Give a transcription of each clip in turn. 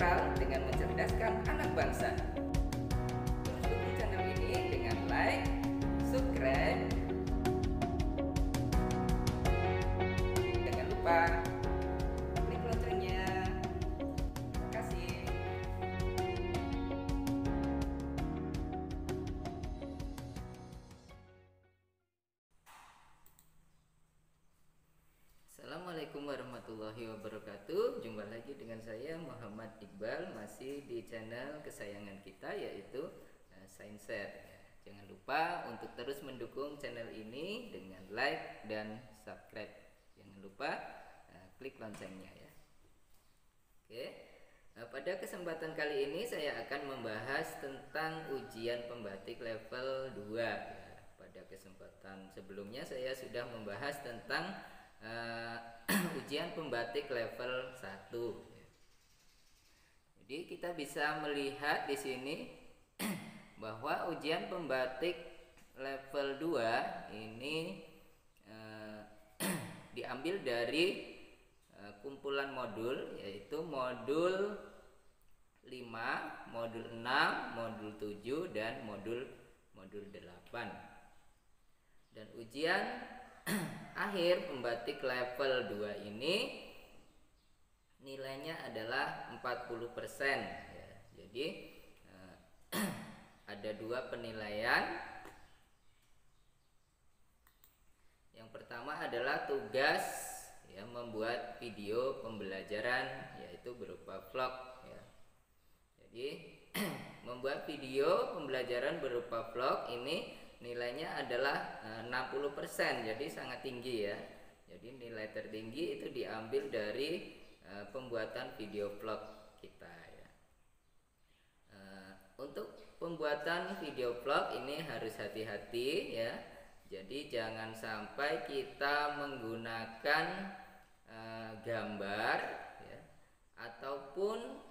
netral dengan mencerdaskan anak bangsa. Terus dukung channel ini dengan like, subscribe, jangan lupa klik loncengnya. Terima kasih. Assalamualaikum warahmatullahi wabarakatuh. Jumpa lagi dengan saya Muhammad Iqbal, masih di channel kesayangan kita yaitu Sainset. Jangan lupa untuk terus mendukung channel ini dengan like dan subscribe. Jangan lupa klik loncengnya ya. Oke. Pada kesempatan kali ini saya akan membahas tentang ujian pembatik level 2 ya. Pada kesempatan sebelumnya saya sudah membahas tentang ujian pembatik level 1. Jadi kita bisa melihat di sini bahwa ujian pembatik level 2 ini diambil dari kumpulan modul, yaitu modul 5, modul 6, modul 7 dan modul 8. Dan ujian akhir pembatik level 2 ini nilainya adalah 40% ya. Jadi ada dua penilaian. Yang pertama adalah tugas ya, membuat video pembelajaran, yaitu berupa vlog ya. Jadi membuat video pembelajaran berupa vlog ini nilainya adalah 60%, jadi sangat tinggi ya. Jadi nilai tertinggi itu diambil dari pembuatan video vlog kita ya. Untuk pembuatan video vlog ini harus hati-hati ya. Jadi jangan sampai kita menggunakan gambar ya, ataupun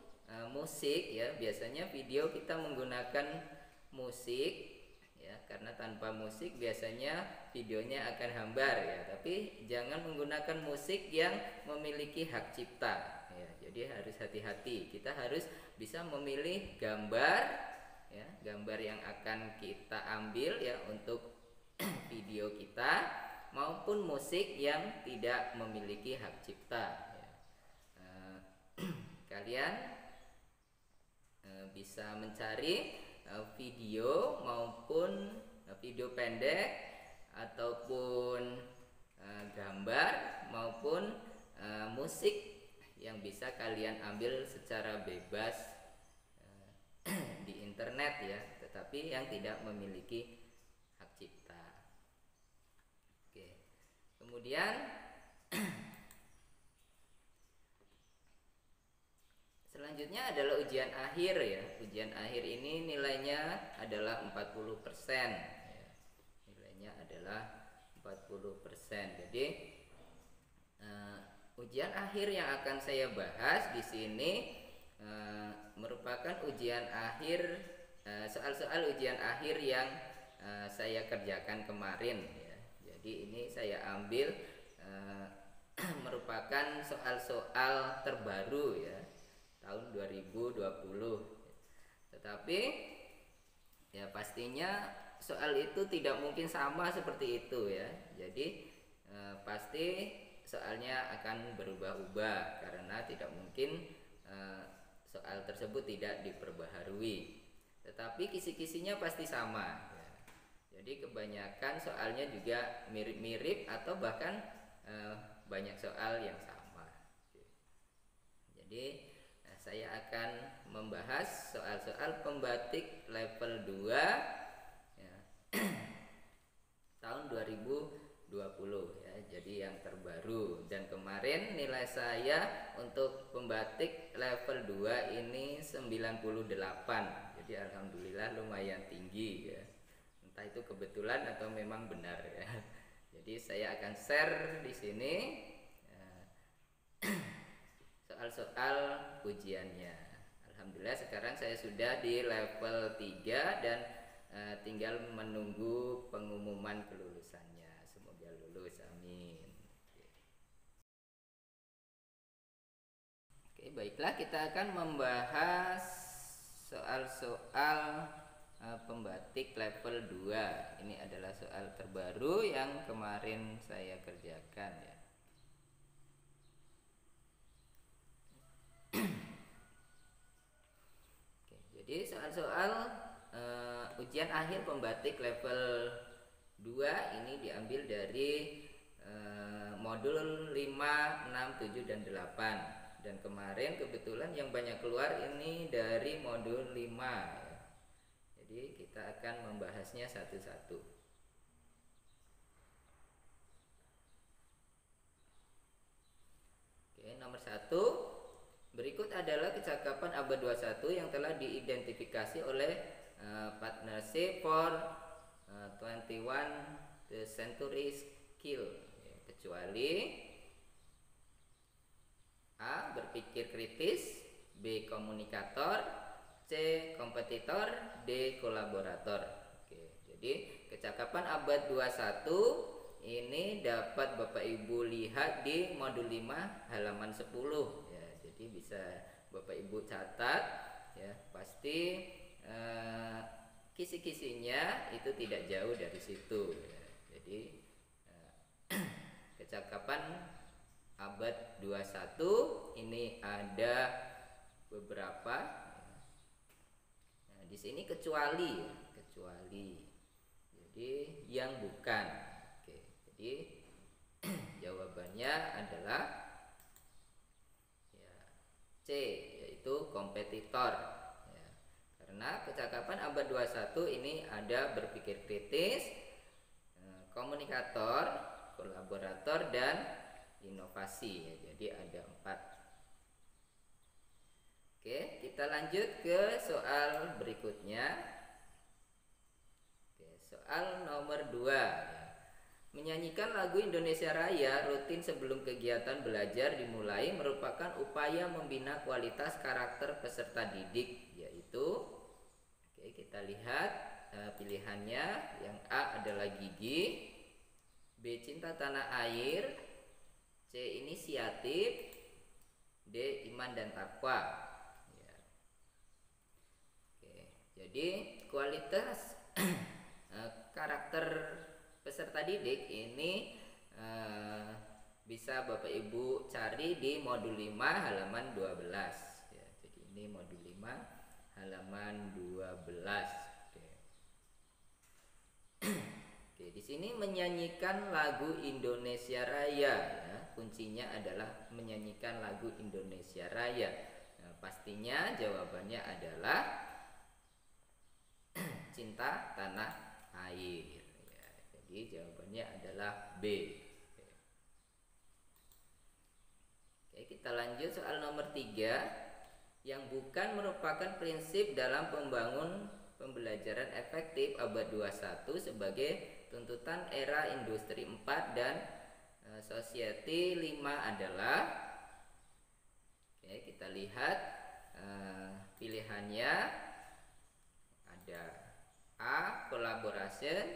musik ya. Biasanya video kita menggunakan musik ya, karena tanpa musik biasanya videonya akan hambar ya. Tapi jangan menggunakan musik yang memiliki hak cipta ya. Jadi harus hati-hati. Kita harus bisa memilih gambar ya, gambar yang akan kita ambil ya untuk video kita, maupun musik yang tidak memiliki hak cipta ya. Kalian bisa mencari video maupun video pendek ataupun gambar maupun musik yang bisa kalian ambil secara bebas di internet ya, tetapi yang tidak memiliki hak cipta. Oke. Kemudian selanjutnya adalah ujian akhir ya. Ujian akhir ini nilainya adalah 40% ya. Nilainya adalah 40%. Jadi ujian akhir yang akan saya bahas di sini merupakan ujian akhir, soal-soal ujian akhir yang saya kerjakan kemarin ya. Jadi ini saya ambil merupakan soal-soal terbaru ya, tahun 2020. Tetapi ya pastinya soal itu tidak mungkin sama seperti itu ya. Jadi pasti soalnya akan berubah-ubah karena tidak mungkin soal tersebut tidak diperbaharui. Tetapi kisi-kisinya pasti sama ya. Jadi kebanyakan soalnya juga mirip-mirip atau bahkan banyak soal yang sama. Jadi saya akan membahas soal-soal pembatik level 2 ya, tahun 2020 ya. Jadi yang terbaru, dan kemarin nilai saya untuk pembatik level 2 ini 98. Jadi alhamdulillah lumayan tinggi ya. Entah itu kebetulan atau memang benar ya. Jadi saya akan share di sini soal-soal ujiannya. Alhamdulillah sekarang saya sudah di level 3 dan tinggal menunggu pengumuman kelulusannya. Semoga lulus, amin. Oke, Baiklah, kita akan membahas soal-soal pembatik level 2. Ini adalah soal terbaru yang kemarin saya kerjakan ya. Oke, jadi soal-soal ujian akhir pembatik level 2 ini diambil dari modul 5, 6, 7, dan 8. Dan kemarin kebetulan yang banyak keluar ini dari modul 5 ya. Jadi kita akan membahasnya satu-satu. Oke, nomor 1. Berikut adalah kecakapan abad 21 yang telah diidentifikasi oleh Partnership for 21 the Century Skill ya, kecuali A. Berpikir kritis, B. Komunikator, C. Kompetitor, D. Kolaborator. Oke, jadi kecakapan abad 21 ini dapat Bapak Ibu lihat di modul 5 halaman 10 ya. Jadi bisa Bapak Ibu catat ya, pasti kisi-kisinya itu tidak jauh dari situ ya. Jadi kecakapan abad 21 ini ada beberapa. Nah, di sini kecuali. Jadi yang bukan. Oke, jadi jawabannya adalah ya, C, yaitu kompetitor. Ya, karena kecakapan abad 21 ini ada berpikir kritis, komunikator, kolaborator, dan inovasi ya. Jadi ada 4. Oke, kita lanjut ke soal berikutnya. Oke, soal nomor 2 ya. Menyanyikan lagu Indonesia Raya rutin sebelum kegiatan belajar dimulai merupakan upaya membina kualitas karakter peserta didik, yaitu oke, kita lihat pilihannya. Yang A adalah gigi, B cinta tanah air, C inisiatif, D iman dan takwa ya. Oke, jadi kualitas karakter peserta didik ini bisa Bapak Ibu cari di modul 5 halaman 12 ya. Jadi ini modul 5 halaman 12. Oke, di sini menyanyikan lagu Indonesia Raya ya. Kuncinya adalah menyanyikan lagu Indonesia Raya. Nah, pastinya jawabannya adalah cinta tanah air ya. Jadi jawabannya adalah B. Oke, kita lanjut soal nomor 3. Yang bukan merupakan prinsip dalam pembangun pembelajaran efektif abad 21 sebagai tuntutan era industri 4 dan society 5 adalah, oke, kita lihat pilihannya ada A. Collaboration,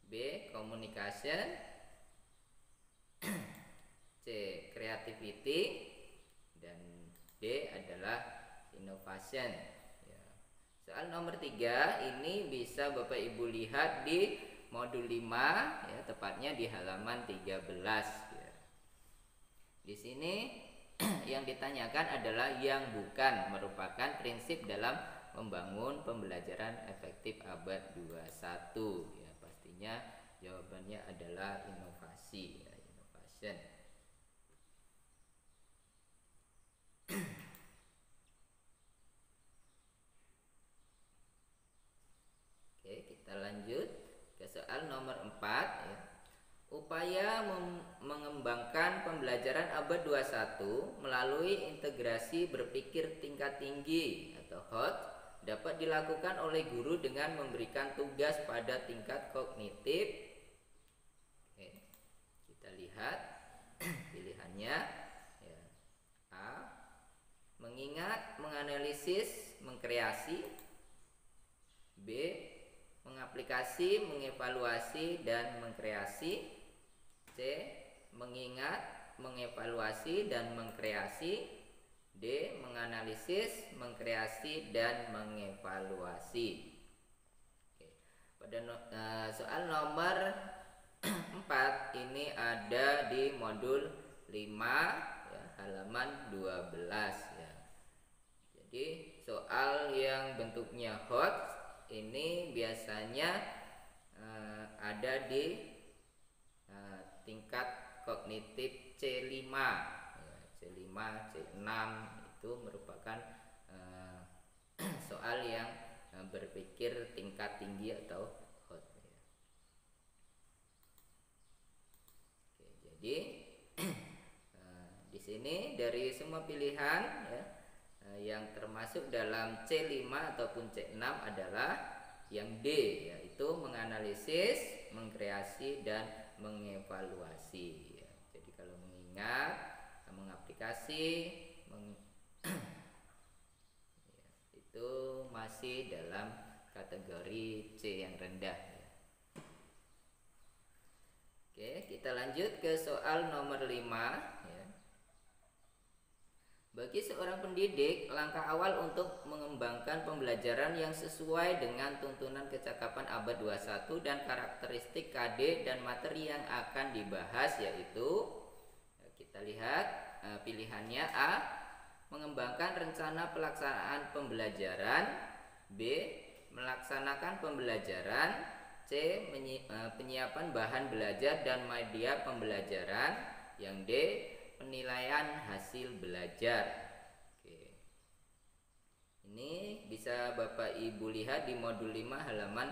B. Communication, C. Creativity, dan D adalah Innovation ya. Soal nomor 3 ini bisa Bapak Ibu lihat di modul 5 ya, tepatnya di halaman 13 ya. Di sini yang ditanyakan adalah yang bukan merupakan prinsip dalam membangun pembelajaran efektif abad 21 ya. Pastinya jawabannya adalah inovasi ya, innovation. Oke, kita lanjut ke soal nomor 4 ya. Upaya mengembangkan pembelajaran abad 21 melalui integrasi berpikir tingkat tinggi atau HOT dapat dilakukan oleh guru dengan memberikan tugas pada tingkat kognitif. Oke, kita lihat pilihannya ya. A. Mengingat, menganalisis, mengkreasi. B. Mengaplikasi, mengevaluasi, dan mengkreasi. C. Mengingat, mengevaluasi, dan mengkreasi. menganalisis, mengkreasi, dan mengevaluasi. Oke. Pada soal nomor 4 ini ada di modul 5 ya, halaman 12 ya. Jadi soal yang bentuknya hot ini biasanya ada di tingkat kognitif C5 ya, C5, C6 itu merupakan soal yang berpikir tingkat tinggi atau hot ya. Oke, jadi di sini dari semua pilihan ya, yang termasuk dalam C5 ataupun C6 adalah yang D, yaitu menganalisis, mengkreasi, dan mengevaluasi ya. Jadi kalau mengingat, mengaplikasi, ya, itu masih dalam kategori C yang rendah ya. Oke, kita lanjut ke soal nomor 5 ya. Bagi seorang pendidik, langkah awal untuk mengembangkan pembelajaran yang sesuai dengan tuntunan kecakapan abad 21 dan karakteristik KD dan materi yang akan dibahas yaitu, kita lihat pilihannya: A. Mengembangkan rencana pelaksanaan pembelajaran, B. Melaksanakan pembelajaran, C. Penyiapan bahan belajar dan media pembelajaran, yang D. Penilaian hasil belajar. Oke. Ini bisa Bapak Ibu lihat di modul 5 halaman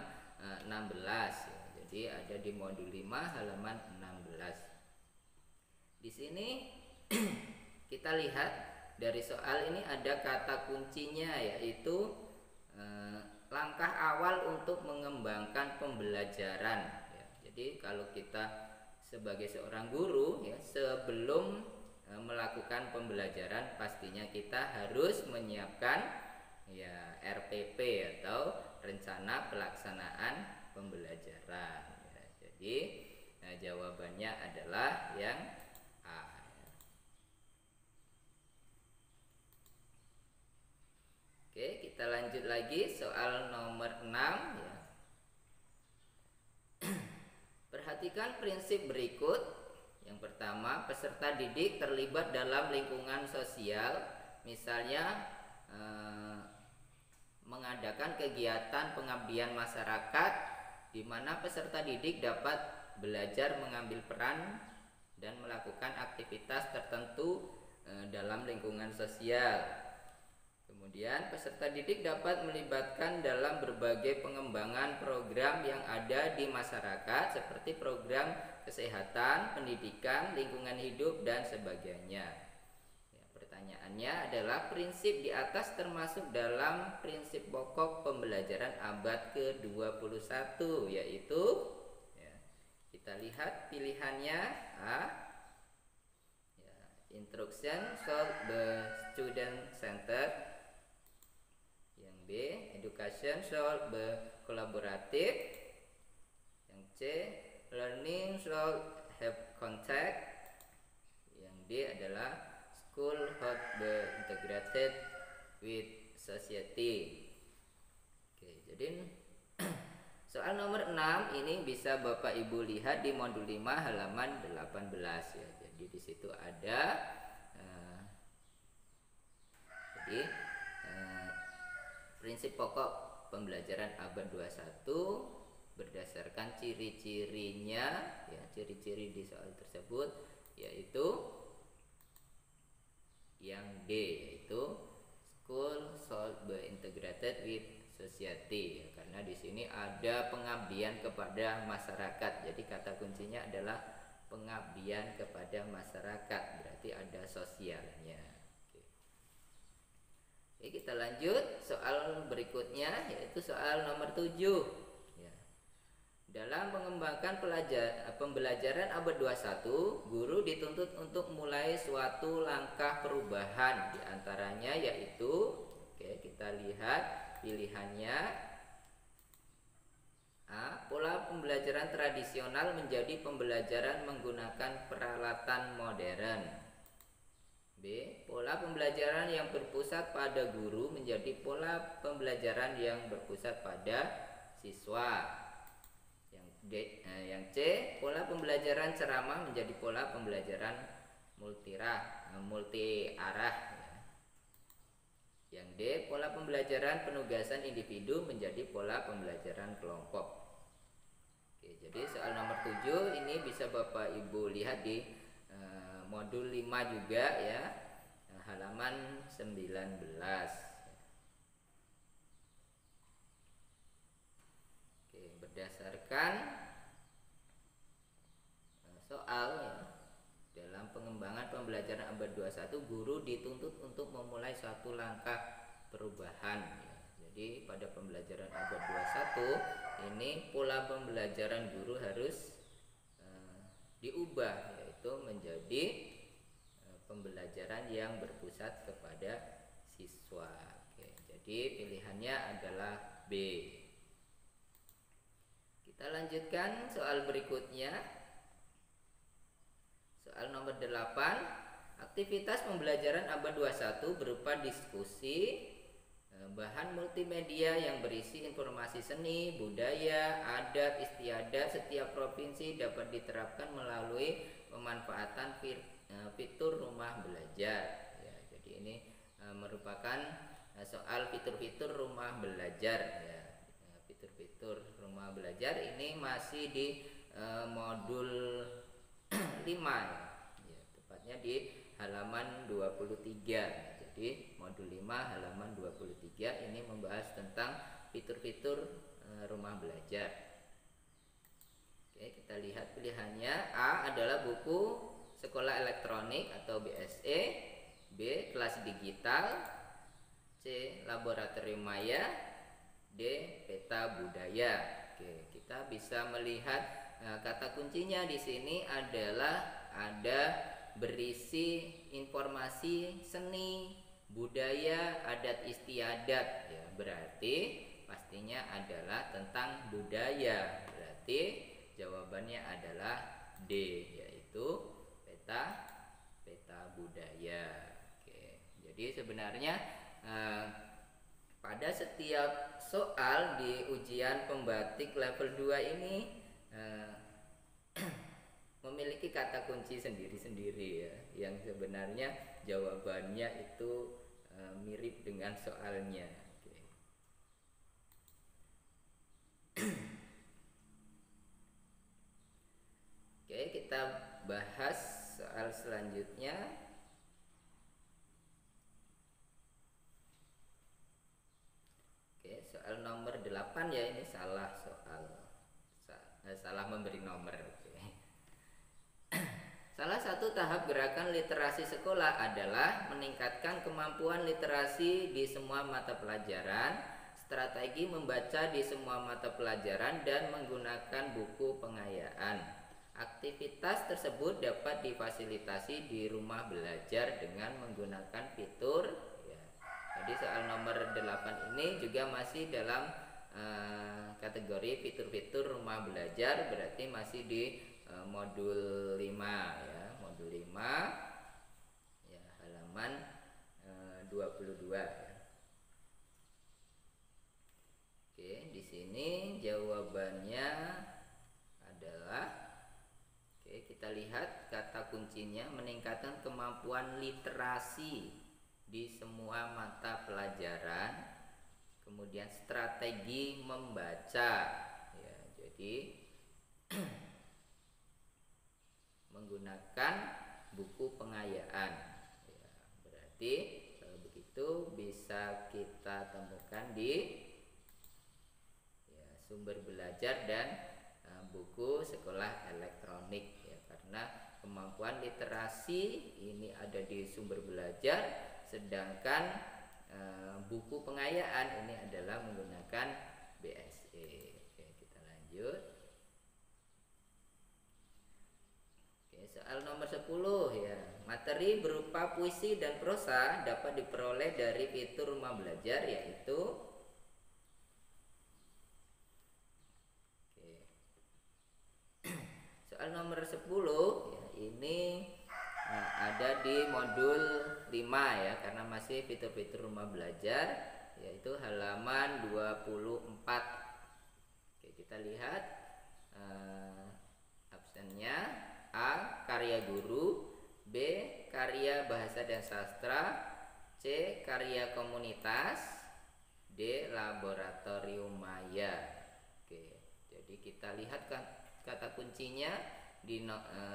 16 ya. Jadi ada di modul 5 halaman 16. Di sini kita lihat dari soal ini ada kata kuncinya yaitu langkah awal untuk mengembangkan pembelajaran ya. Jadi kalau kita sebagai seorang guru ya, sebelum melakukan pembelajaran pastinya kita harus menyiapkan ya RPP atau rencana pelaksanaan pembelajaran ya. Jadi jawabannya adalah yang A ya. Oke, kita lanjut lagi soal nomor 6 ya. Perhatikan prinsip berikut. Yang pertama, peserta didik terlibat dalam lingkungan sosial, misalnya mengadakan kegiatan pengabdian masyarakat di mana peserta didik dapat belajar mengambil peran dan melakukan aktivitas tertentu dalam lingkungan sosial. Kemudian peserta didik dapat melibatkan dalam berbagai pengembangan program yang ada di masyarakat seperti program kesehatan, pendidikan, lingkungan hidup, dan sebagainya. Ya, pertanyaannya adalah prinsip di atas termasuk dalam prinsip pokok pembelajaran abad ke-21 yaitu ya, kita lihat pilihannya: A. Ya, instruction solve the student center, yang B. education solve the collaborative, yang C. learning should have contact, yang D adalah school should be integrated with society. Oke, jadi soal nomor 6 ini bisa Bapak Ibu lihat di modul 5 halaman 18 ya. Jadi di situ ada prinsip pokok pembelajaran abad 21 berdasarkan ciri-cirinya ya, ciri-ciri di soal tersebut yaitu yang D, yaitu school should be integrated with society ya, karena di sini ada pengabdian kepada masyarakat. Jadi kata kuncinya adalah pengabdian kepada masyarakat, berarti ada sosialnya. Oke, kita lanjut soal berikutnya yaitu soal nomor 7 ya. Dalam mengembangkan pembelajaran abad 21, guru dituntut untuk mulai suatu langkah perubahan, diantaranya yaitu, oke, kita lihat pilihannya: A. Pola pembelajaran tradisional menjadi pembelajaran menggunakan peralatan modern, B. Pola pembelajaran yang berpusat pada guru menjadi pola pembelajaran yang berpusat pada siswa. Yang C. Pola pembelajaran ceramah menjadi pola pembelajaran multi arah. Yang D. Pola pembelajaran penugasan individu menjadi pola pembelajaran kelompok. Oke, jadi soal nomor 7 ini bisa Bapak Ibu lihat di modul 5 juga ya, halaman 19. Oke, berdasarkan soal ya, dalam pengembangan pembelajaran abad 21 guru dituntut untuk memulai suatu langkah perubahan ya. Jadi pada pembelajaran abad 21 ini pola pembelajaran guru harus diubah, yaitu menjadi pembelajaran yang berpusat kepada siswa. Oke, jadi pilihannya adalah B. Kita lanjutkan soal berikutnya. Soal nomor 8. Aktivitas pembelajaran abad 21 berupa diskusi, bahan multimedia yang berisi informasi seni, budaya, adat, istiadat setiap provinsi dapat diterapkan melalui pemanfaatan fitur rumah belajar ya. Jadi ini merupakan soal fitur-fitur rumah belajar ya. Fitur-fitur rumah belajar ini masih di modul 5 ya, tepatnya di halaman 23. Jadi modul 5 halaman 23 ini membahas tentang fitur-fitur rumah belajar. Oke, kita lihat pilihannya. A adalah buku sekolah elektronik atau BSE, B kelas digital, C laboratorium maya, D peta budaya. Oke, kita bisa melihat kata kuncinya di sini adalah ada berisi informasi seni, budaya, adat istiadat ya, berarti pastinya adalah tentang budaya. Berarti jawabannya adalah D, yaitu peta budaya. Oke, jadi sebenarnya pada setiap soal di ujian pembatik level 2 ini memiliki kata kunci sendiri-sendiri ya, yang sebenarnya jawabannya itu mirip dengan soalnya. Oke. Oke, kita bahas soal selanjutnya. Oke, soal nomor 8 ya, ini salah soal. Salah memberi nomor. Oke. Salah satu tahap gerakan literasi sekolah adalah meningkatkan kemampuan literasi di semua mata pelajaran, strategi membaca di semua mata pelajaran, dan menggunakan buku pengayaan. Aktivitas tersebut dapat difasilitasi di rumah belajar dengan menggunakan fitur ya. Jadi soal nomor 8 ini juga masih dalam kategori fitur-fitur rumah belajar, berarti masih di modul 5 ya, modul 5 ya, halaman 22 ya. Oke, di sini jawabannya adalah, oke, kita lihat kata kuncinya meningkatkan kemampuan literasi di semua mata pelajaran, kemudian strategi membaca ya, jadi menggunakan buku pengayaan ya, berarti kalau begitu bisa kita temukan di ya, sumber belajar dan buku sekolah elektronik ya, karena kemampuan literasi ini ada di sumber belajar, sedangkan buku pengayaan ini adalah menggunakan BSE. Oke, kita lanjut. Oke, soal nomor 10 ya. Materi berupa puisi dan prosa dapat diperoleh dari fitur rumah belajar, yaitu soal nomor 10 ya, ini ada di modul 5 ya, karena masih fitur-fitur rumah belajar, yaitu halaman 24. Oke, kita lihat absennya. A. Karya guru. B. Karya bahasa dan sastra. C. Karya komunitas. D. Laboratorium maya. Oke, jadi kita lihat kata kuncinya di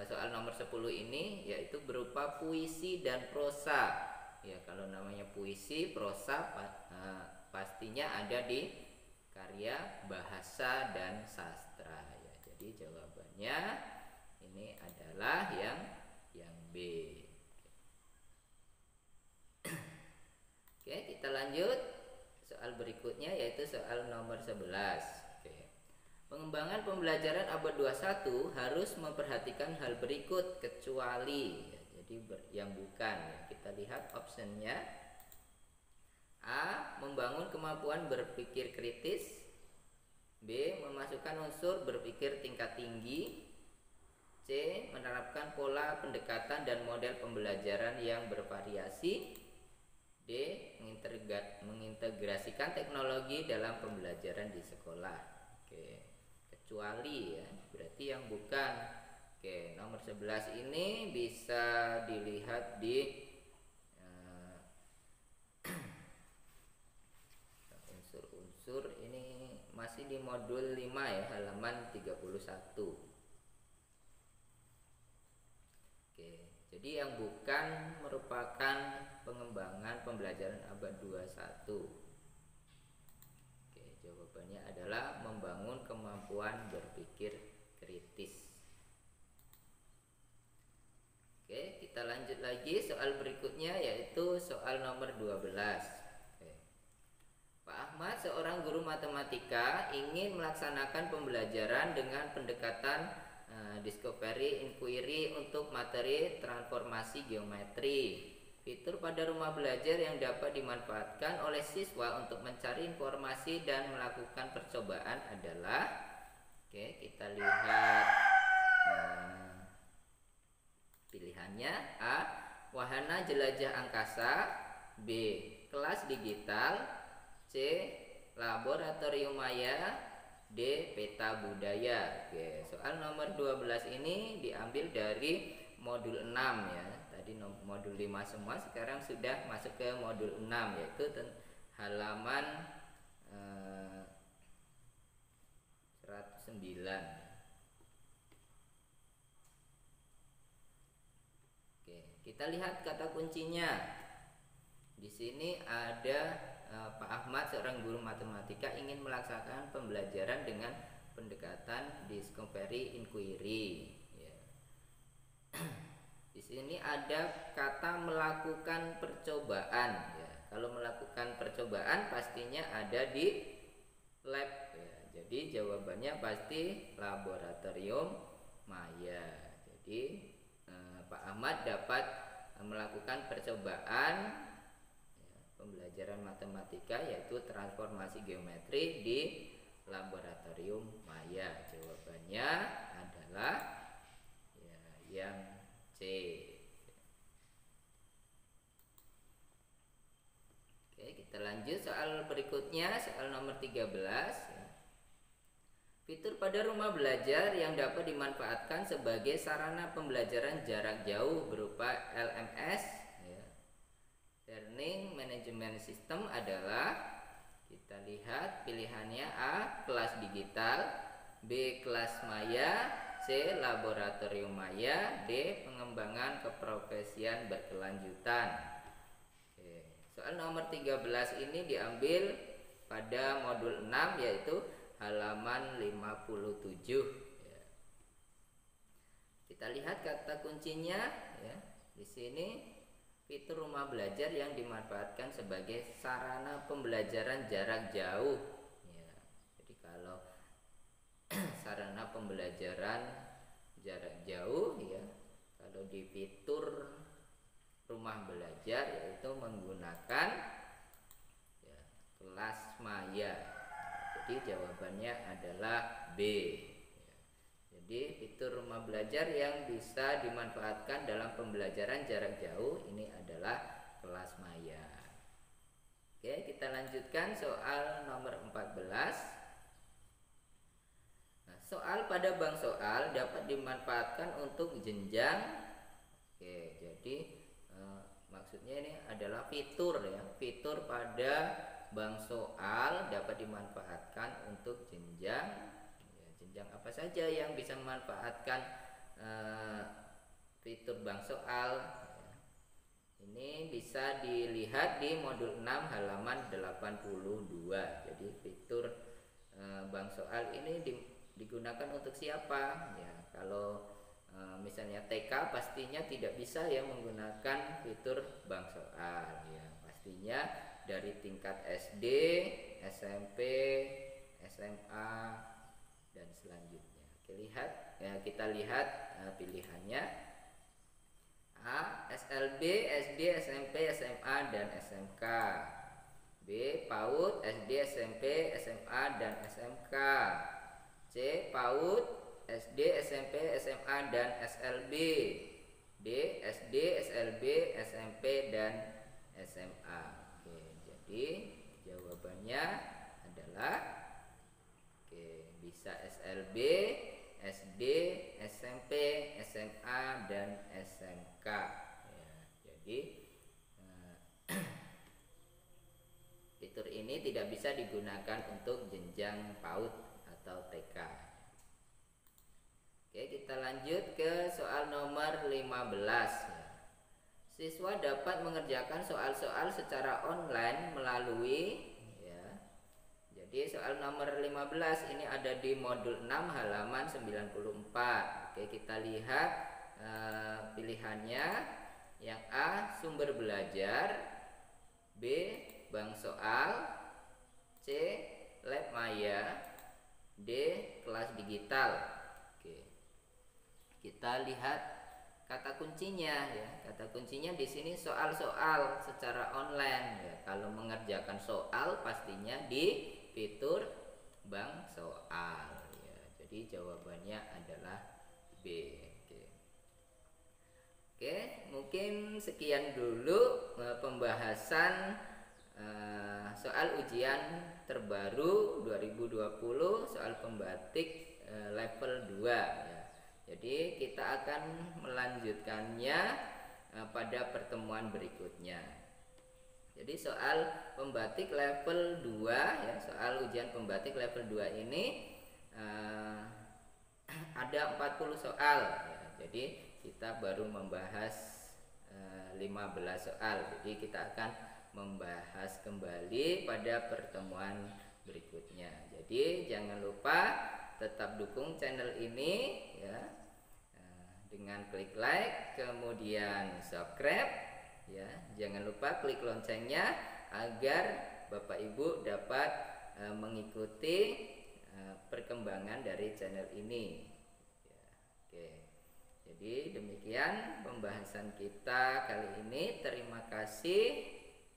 soal nomor 10 ini, yaitu berupa puisi dan prosa. Ya, kalau namanya puisi, prosa pastinya ada di karya bahasa dan sastra ya. Jadi jawabannya ini adalah yang B. Oke, kita lanjut soal berikutnya, yaitu soal nomor 11. Oke. Pengembangan pembelajaran abad 21 harus memperhatikan hal berikut kecuali ya, jadi yang bukan ya. Kita lihat optionnya. A. Membangun kemampuan berpikir kritis. B. Memasukkan unsur berpikir tingkat tinggi. C. Menerapkan pola pendekatan dan model pembelajaran yang bervariasi. D. Mengintegrasikan teknologi dalam pembelajaran di sekolah. Oke, kecuali ya, berarti yang bukan. Oke, nomor 11 ini bisa dilihat di unsur-unsur ini masih di modul 5 ya, halaman 31. Oke, jadi yang bukan merupakan pengembangan pembelajaran abad 21. Oke, jawabannya adalah membangun kemampuan berpikir kritis. Oke, kita lanjut lagi soal berikutnya, yaitu soal nomor 12. Pak Ahmad, seorang guru matematika, ingin melaksanakan pembelajaran dengan pendekatan discovery inquiry untuk materi transformasi geometri. Fitur pada rumah belajar yang dapat dimanfaatkan oleh siswa untuk mencari informasi dan melakukan percobaan adalah, oke, kita lihat pilihannya. A. Wahana jelajah angkasa. B. Kelas digital. C. Laboratorium maya. D. Peta budaya. Oke, soal nomor 12 ini diambil dari modul 6 ya. Tadi modul 5 semua, sekarang sudah masuk ke modul 6, yaitu halaman 109. Oke, kita lihat kata kuncinya. Di sini ada Pak Ahmad, seorang guru matematika, ingin melaksanakan pembelajaran dengan pendekatan discovery inquiry. Ya. Di sini ada kata melakukan percobaan. Ya. Kalau melakukan percobaan pastinya ada di lab. Ya. Jadi jawabannya pasti laboratorium maya. Jadi Pak Ahmad dapat melakukan percobaan pembelajaran matematika, yaitu transformasi geometri di laboratorium maya. Jawabannya adalah ya, yang C. Oke, kita lanjut soal berikutnya, soal nomor 13 ya. Fitur pada rumah belajar yang dapat dimanfaatkan sebagai sarana pembelajaran jarak jauh berupa LMS Learning Management System adalah, kita lihat pilihannya. A. Kelas digital. B. Kelas maya. C. Laboratorium maya. D. Pengembangan keprofesian berkelanjutan. Oke. Soal nomor 13 ini diambil pada modul 6, yaitu halaman 57 ya. Kita lihat kata kuncinya ya. Di sini fitur rumah belajar yang dimanfaatkan sebagai sarana pembelajaran jarak jauh ya. Jadi kalau sarana pembelajaran jarak jauh ya, kalau di fitur rumah belajar, yaitu menggunakan ya, kelas maya. Jadi jawabannya adalah B ya. Jadi Jadi fitur rumah belajar yang bisa dimanfaatkan dalam pembelajaran jarak jauh ini adalah kelas maya. Oke, kita lanjutkan soal nomor 14. Nah, soal pada bank soal dapat dimanfaatkan untuk jenjang. Oke, jadi maksudnya ini adalah fitur ya. Fitur pada bank soal dapat dimanfaatkan untuk jenjang. Jenjang apa saja yang bisa memanfaatkan fitur bank soal? Ini bisa dilihat di modul 6 halaman 82. Jadi fitur bank soal ini digunakan untuk siapa? Ya, kalau misalnya TK pastinya tidak bisa ya menggunakan fitur bank soal. Ya, pastinya dari tingkat SD, SMP, SMA dan selanjutnya. Kita lihat pilihannya. A. SLB, SD, SMP, SMA, dan SMK. B. PAUD, SD, SMP, SMA, dan SMK. C. PAUD, SD, SMP, SMA, dan SLB. D. SD, SLB, SMP, dan SMA. Oke, jadi jawabannya adalah bisa SLB, SD, SMP, SMA, dan SMK. Ya, jadi fitur ini tidak bisa digunakan untuk jenjang PAUD atau TK. Oke, kita lanjut ke soal nomor 15. Siswa dapat mengerjakan soal-soal secara online melalui Jadi soal nomor 15 ini ada di modul 6 halaman 94. Oke, kita lihat pilihannya. Yang A. Sumber belajar. B. Bank soal. C. Lab maya. D. Kelas digital. Oke, kita lihat kata kuncinya ya. Kata kuncinya di sini soal-soal secara online ya. Kalau mengerjakan soal pastinya di fitur bank soal ya. Jadi jawabannya adalah B. Oke, mungkin sekian dulu pembahasan soal ujian terbaru 2020 soal pembatik level 2 ya. Jadi kita akan melanjutkannya pada pertemuan berikutnya. Jadi soal pembatik level 2 ya, soal ujian pembatik level 2 ini ada 40 soal ya. Jadi kita baru membahas 15 soal. Jadi kita akan membahas kembali pada pertemuan berikutnya. Jadi jangan lupa tetap dukung channel ini ya, dengan klik like, kemudian subscribe ya. Jangan lupa klik loncengnya agar Bapak Ibu dapat mengikuti perkembangan dari channel ini ya. Oke, jadi demikian pembahasan kita kali ini. Terima kasih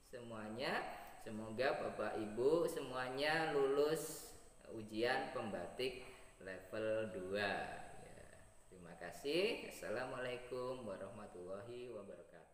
semuanya. Semoga Bapak Ibu semuanya lulus ujian pembatik level 2 ya. Terima kasih. Assalamualaikum warahmatullahi wabarakatuh.